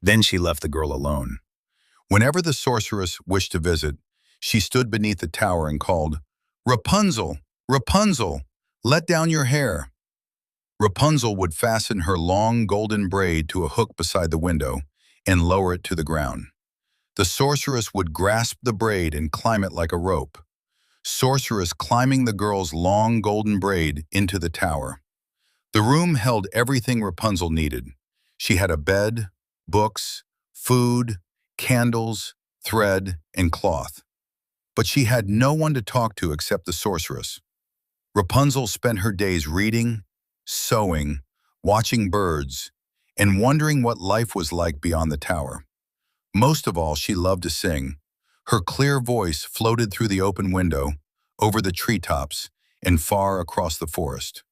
Then she left the girl alone. Whenever the sorceress wished to visit, she stood beneath the tower and called, "Rapunzel, Rapunzel, let down your hair." Rapunzel would fasten her long golden braid to a hook beside the window and lower it to the ground. The sorceress would grasp the braid and climb it like a rope. Sorceress climbing the girl's long golden braid into the tower. The room held everything Rapunzel needed. She had a bed, books, food, candles, thread, and cloth. But she had no one to talk to except the sorceress. Rapunzel spent her days reading, sewing, watching birds, and wondering what life was like beyond the tower. Most of all, she loved to sing. Her clear voice floated through the open window, over the treetops, and far across the forest.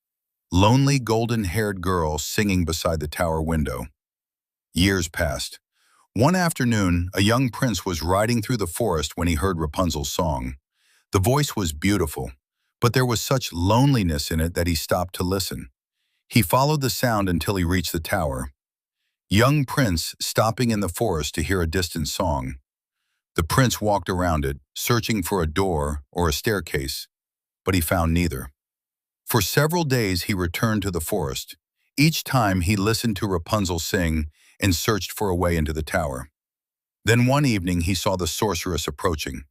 Lonely golden-haired girl singing beside the tower window. Years passed. One afternoon, a young prince was riding through the forest when he heard Rapunzel's song. The voice was beautiful, but there was such loneliness in it that he stopped to listen. He followed the sound until he reached the tower. Young prince stopping in the forest to hear a distant song. The prince walked around it, searching for a door or a staircase, but he found neither. For several days he returned to the forest. Each time he listened to Rapunzel sing and searched for a way into the tower. Then one evening he saw the sorceress approaching.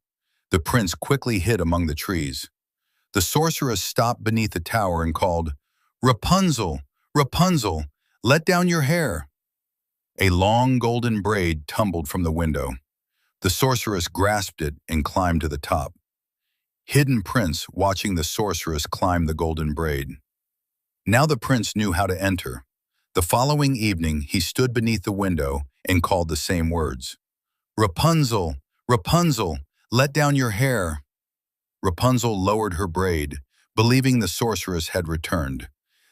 The prince quickly hid among the trees. The sorceress stopped beneath the tower and called, "Rapunzel, Rapunzel, let down your hair." A long golden braid tumbled from the window. The sorceress grasped it and climbed to the top. Hidden prince watching the sorceress climb the golden braid. Now the prince knew how to enter. The following evening he stood beneath the window and called the same words. "Rapunzel, Rapunzel, let down your hair." Rapunzel lowered her braid, believing the sorceress had returned.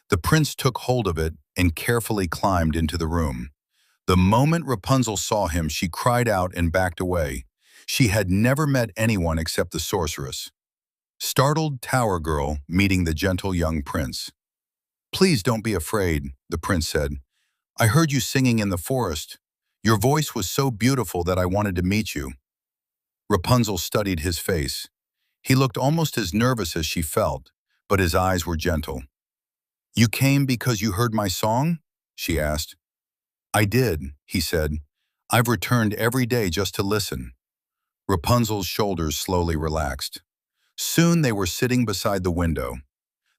The prince took hold of it and carefully climbed into the room. The moment Rapunzel saw him, she cried out and backed away. She had never met anyone except the sorceress. Startled tower girl meeting the gentle young prince. "Please don't be afraid," the prince said. "I heard you singing in the forest. Your voice was so beautiful that I wanted to meet you." Rapunzel studied his face. He looked almost as nervous as she felt, but his eyes were gentle. "You came because you heard my song?" she asked. "I did," he said. "I've returned every day just to listen." Rapunzel's shoulders slowly relaxed. Soon they were sitting beside the window.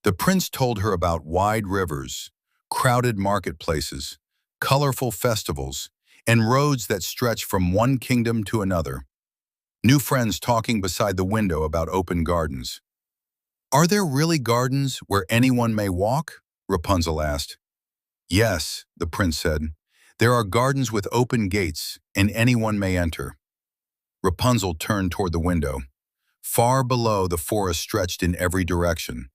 The prince told her about wide rivers, crowded marketplaces, colorful festivals, and roads that stretch from one kingdom to another. New friends talking beside the window about open gardens. "Are there really gardens where anyone may walk?" Rapunzel asked. "Yes," the prince said. "There are gardens with open gates, and anyone may enter." Rapunzel turned toward the window. Far below, the forest stretched in every direction.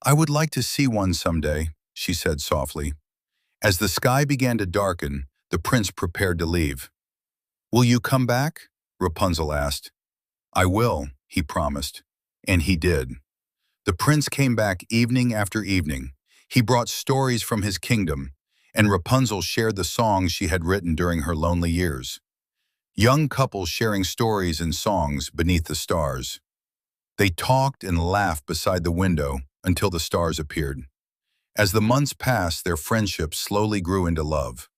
"I would like to see one someday," she said softly. As the sky began to darken, the prince prepared to leave. "Will you come back?" Rapunzel asked. "I will," he promised, and he did. The prince came back evening after evening. He brought stories from his kingdom, and Rapunzel shared the songs she had written during her lonely years. Young couples sharing stories and songs beneath the stars. They talked and laughed beside the window until the stars appeared. As the months passed, their friendship slowly grew into love.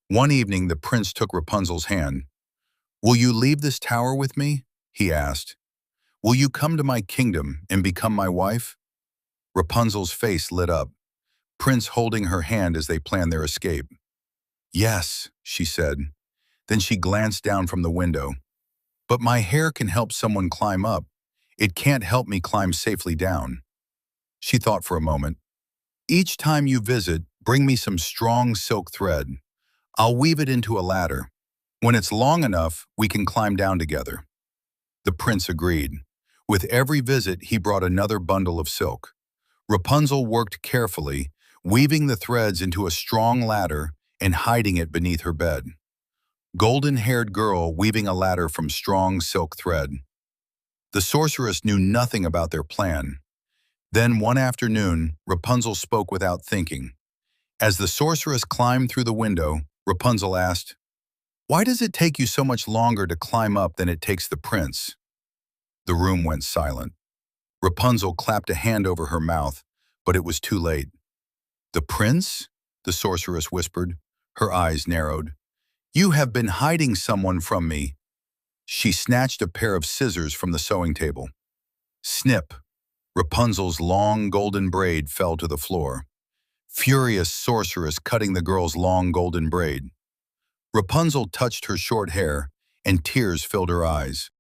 One evening, the prince took Rapunzel's hand. "Will you leave this tower with me?" he asked. "Will you come to my kingdom and become my wife?" Rapunzel's face lit up, Prince holding her hand as they planned their escape. "Yes," she said. Then she glanced down from the window. "But my hair can help someone climb up. It can't help me climb safely down." She thought for a moment. "Each time you visit, bring me some strong silk thread. I'll weave it into a ladder. When it's long enough, we can climb down together." The prince agreed. With every visit, he brought another bundle of silk. Rapunzel worked carefully, weaving the threads into a strong ladder and hiding it beneath her bed. Golden-haired girl weaving a ladder from strong silk thread. The sorceress knew nothing about their plan. Then one afternoon, Rapunzel spoke without thinking. As the sorceress climbed through the window, Rapunzel asked, Why does it take you so much longer to climb up than it takes the prince? The room went silent. Rapunzel clapped a hand over her mouth, but it was too late. The prince? The sorceress whispered. Her eyes narrowed. You have been hiding someone from me. She snatched a pair of scissors from the sewing table. Snip! Rapunzel's long golden braid fell to the floor. Furious sorceress cutting the girl's long golden braid. Rapunzel touched her short hair, and tears filled her eyes.